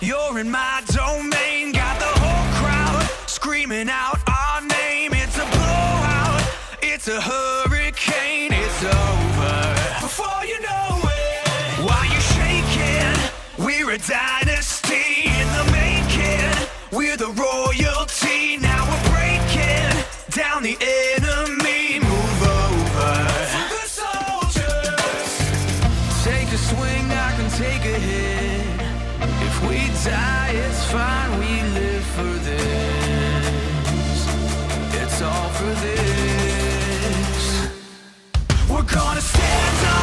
You're in my domain. Got the whole crowd screaming out our name. It's a blowout, it's a hurricane. It's over before you know it. While you're shaking, we're a dynasty in the making. We're the royalty. Now we're breaking down the enemy. Move over for the soldiers. Take a swing, I can take a hit. If we die, it's fine. We live for this. It's all for this. We're gonna stand up.